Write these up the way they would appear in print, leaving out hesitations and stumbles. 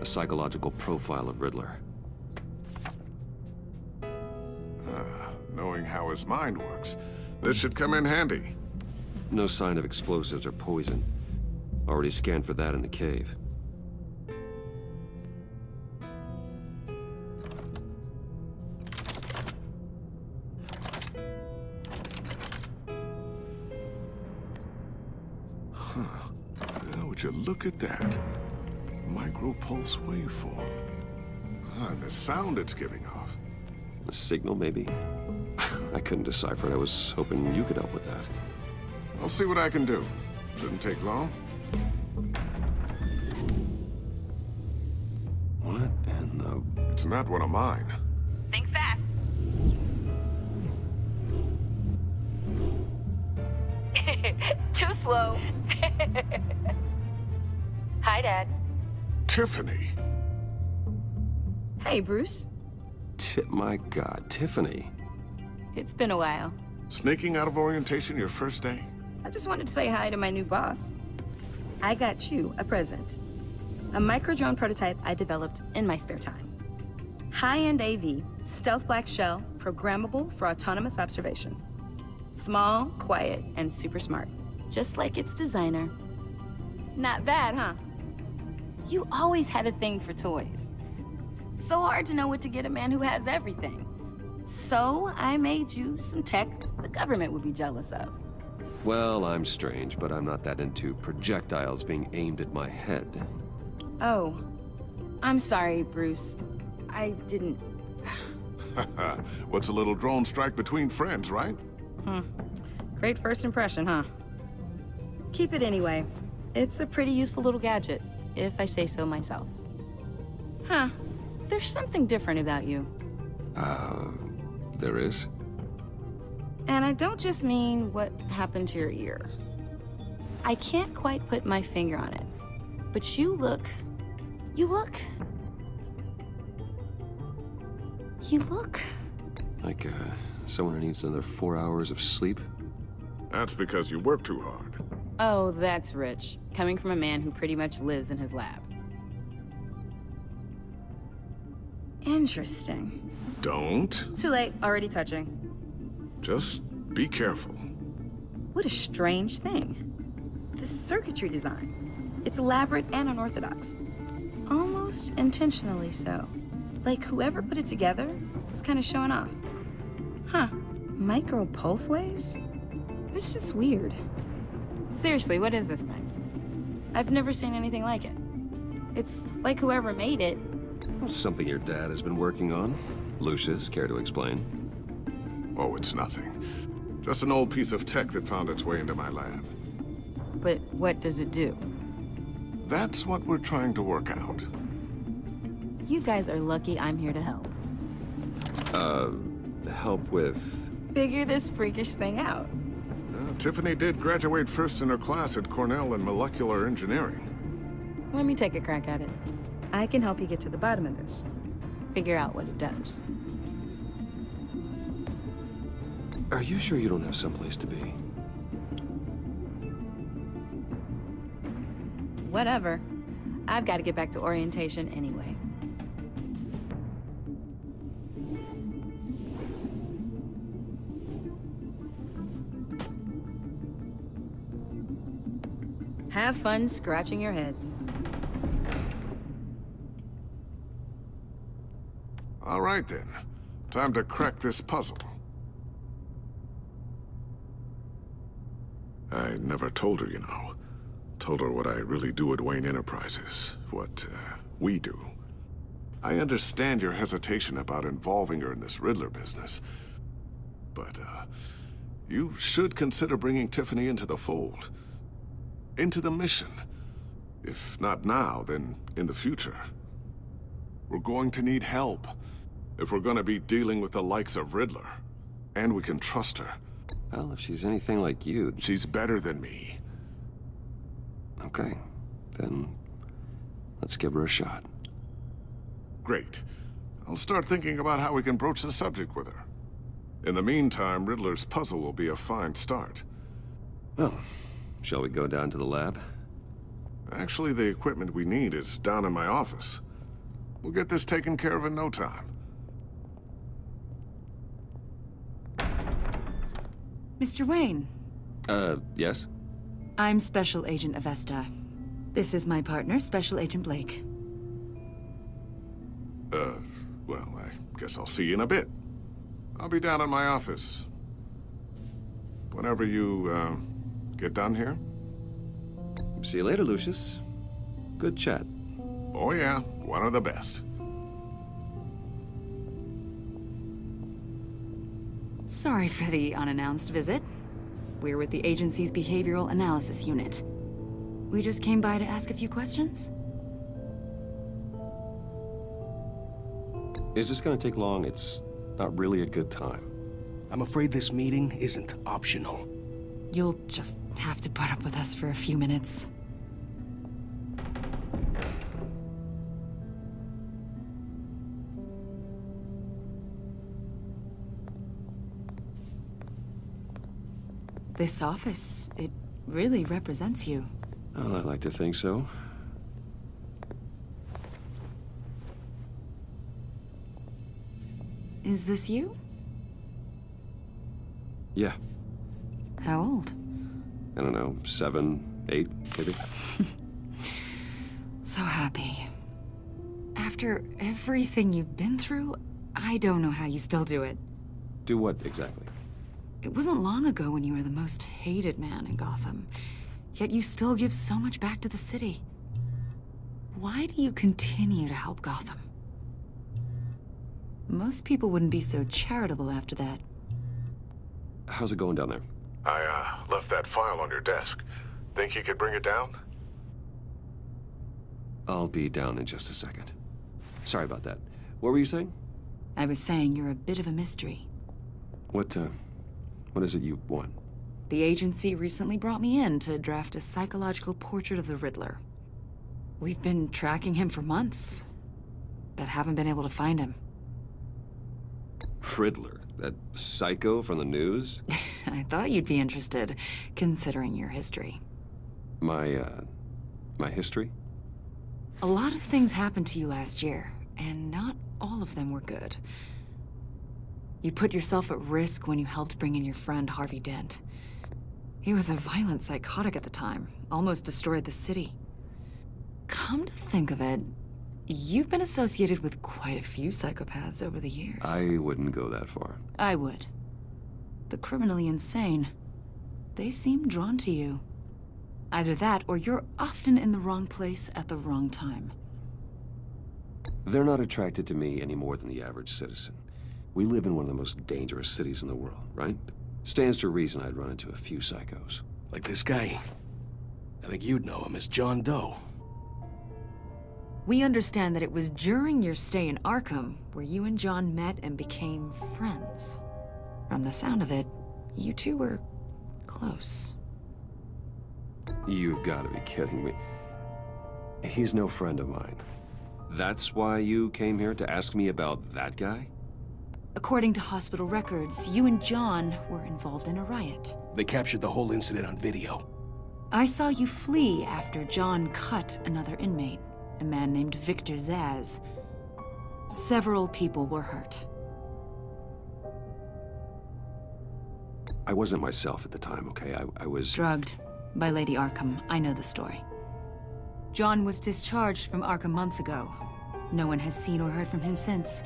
A psychological profile of Riddler. Knowing how his mind works, this should come in handy. No sign of explosives or poison. Already scanned for that in the cave. Would you look at that? Micro-pulse waveform. And the sound it's giving off. A signal, maybe? I couldn't decipher it. I was hoping you could help with that. I'll see what I can do. Shouldn't take long. What in the... It's not one of mine. Think fast. Too slow. Hi, Dad. Tiffany! Hey, Bruce. My God, Tiffany. It's been a while. Sneaking out of orientation your first day? I just wanted to say hi to my new boss. I got you a present. A micro-drone prototype I developed in my spare time. High-end AV, stealth black shell, programmable for autonomous observation. Small, quiet, and super smart. Just like its designer. Not bad, huh? You always had a thing for toys. So hard to know what to get a man who has everything. So I made you some tech the government would be jealous of. Well, I'm strange, but I'm not that into projectiles being aimed at my head. Oh, I'm sorry, Bruce. I didn't... What's a little drone strike between friends, right? Great first impression, huh? Keep it anyway. It's a pretty useful little gadget, if I say so myself. Huh. There's something different about you. There is? And I don't just mean what happened to your ear. I can't quite put my finger on it. But you look... Like, someone who needs another 4 hours of sleep? That's because you work too hard. Oh, that's rich. Coming from a man who pretty much lives in his lab. Interesting. Don't. Too late, already touching. Just be careful. What a strange thing. The circuitry design. It's elaborate and unorthodox. Almost intentionally so. Like whoever put it together was kind of showing off. Huh. Micro pulse waves? It's just weird. Seriously, what is this thing? I've never seen anything like it. It's like whoever made it. Something your dad has been working on. Lucius, care to explain? Oh, it's nothing. Just an old piece of tech that found its way into my lab. But what does it do? That's what we're trying to work out. You guys are lucky I'm here to help. Help with... Figure this freakish thing out. Tiffany did graduate first in her class at Cornell in molecular engineering. Let me take a crack at it. I can help you get to the bottom of this. Figure out what it does. Are you sure you don't have someplace to be? Whatever. I've got to get back to orientation anyway. Have fun scratching your heads. All right, then. Time to crack this puzzle. I never told her, you know. Told her what I really do at Wayne Enterprises. What, we do. I understand your hesitation about involving her in this Riddler business. But, you should consider bringing Tiffany into the fold. Into the mission. If not now, then in the future. We're going to need help. If we're gonna be dealing with the likes of Riddler. And we can trust her. Well, if she's anything like you... She's better than me. Okay. Then... let's give her a shot. Great. I'll start thinking about how we can broach the subject with her. In the meantime, Riddler's puzzle will be a fine start. Well, shall we go down to the lab? Actually, the equipment we need is down in my office. We'll get this taken care of in no time. Mr. Wayne, Yes? I'm Special Agent Avesta. This is my partner, Special Agent Blake. Well, I guess I'll see you in a bit. I'll be down in my office. Whenever you, get done here. See you later, Lucius. Good chat. Oh yeah, one of the best. Sorry for the unannounced visit. We're with the agency's Behavioral Analysis Unit. We just came by to ask a few questions. Is this gonna take long? It's not really a good time. I'm afraid this meeting isn't optional. You'll just have to put up with us for a few minutes. This office, it really represents you. Well, I like to think so. Is this you? Yeah. How old? I don't know, 7, 8, maybe? So happy. After everything you've been through, I don't know how you still do it. Do what, exactly? It wasn't long ago when you were the most hated man in Gotham, yet you still give so much back to the city. Why do you continue to help Gotham? Most people wouldn't be so charitable after that. How's it going down there? I, left that file on your desk. Think you could bring it down? I'll be down in just a second. Sorry about that. What were you saying? I was saying you're a bit of a mystery. What is it you want? The agency recently brought me in to draft a psychological portrait of the Riddler. We've been tracking him for months, but haven't been able to find him. Riddler? That psycho from the news? I thought you'd be interested, considering your history. My history? A lot of things happened to you last year, and not all of them were good. You put yourself at risk when you helped bring in your friend Harvey Dent. He was a violent psychotic at the time, almost destroyed the city. Come to think of it, you've been associated with quite a few psychopaths over the years. I wouldn't go that far. I would. The criminally insane. They seem drawn to you. Either that, or you're often in the wrong place at the wrong time. They're not attracted to me any more than the average citizen. We live in one of the most dangerous cities in the world, right? Stands to reason I'd run into a few psychos. Like this guy. I think you'd know him as John Doe. We understand that it was during your stay in Arkham where you and John met and became friends. From the sound of it, you two were close. You've got to be kidding me. He's no friend of mine. That's why you came here to ask me about that guy? According to hospital records, you and John were involved in a riot. They captured the whole incident on video. I saw you flee after John cut another inmate, a man named Victor Zaz. Several people were hurt. I wasn't myself at the time, okay? I was... Drugged by Lady Arkham. I know the story. John was discharged from Arkham months ago. No one has seen or heard from him since.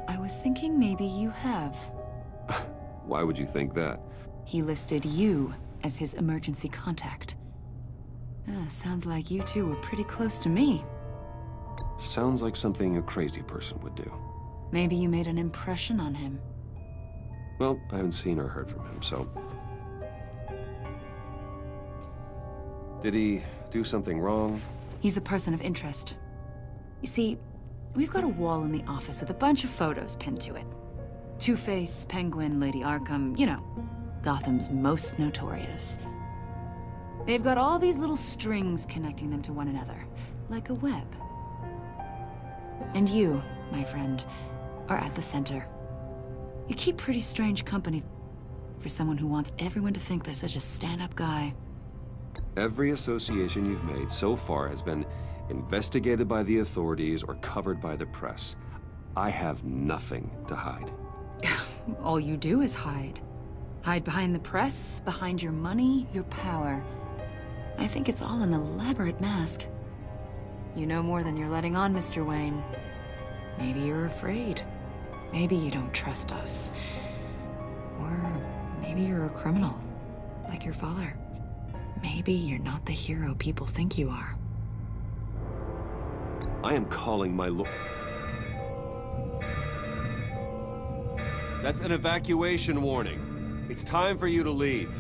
I was thinking maybe you have. Why would you think that? He listed you as his emergency contact. Sounds like you two were pretty close to me. Sounds like something a crazy person would do. Maybe you made an impression on him. Well, I haven't seen or heard from him, so... Did he do something wrong? He's a person of interest. You see, we've got a wall in the office with a bunch of photos pinned to it. Two-Face, Penguin, Lady Arkham, you know, Gotham's most notorious. They've got all these little strings connecting them to one another, like a web. And you, my friend, are at the center. You keep pretty strange company for someone who wants everyone to think they're such a stand-up guy. Every association you've made so far has been investigated by the authorities, or covered by the press. I have nothing to hide. All you do is hide. Hide behind the press, behind your money, your power. I think it's all an elaborate mask. You know more than you're letting on, Mr. Wayne. Maybe you're afraid. Maybe you don't trust us. Or maybe you're a criminal, like your father. Maybe you're not the hero people think you are. I am calling my lord. That's an evacuation warning. It's time for you to leave.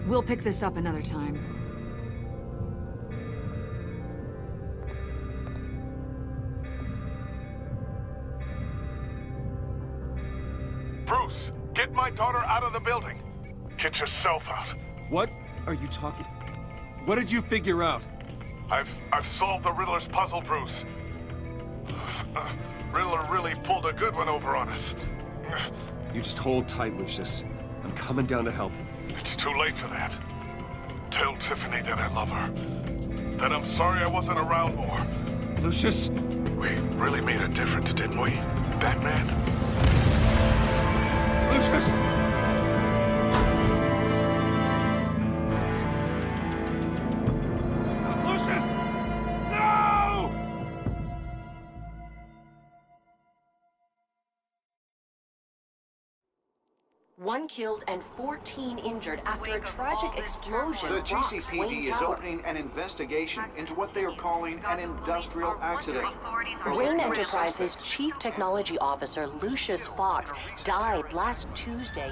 We'll pick this up another time. Bruce, get my daughter out of the building. Get yourself out. What are you talking? What did you figure out? I've solved the Riddler's puzzle, Bruce. Riddler really pulled a good one over on us. You just hold tight, Lucius. I'm coming down to help. It's too late for that. Tell Tiffany that I love her. That I'm sorry I wasn't around more. Lucius! We really made a difference, didn't we, Batman? Lucius! Lucius! No! One killed and 14 injured after a tragic explosion The rocks GCPD Wayne is Tower. opening an investigation into what they are calling an industrial accident. Wayne Enterprises' Chief Technology Officer Lucius Fox died last Tuesday.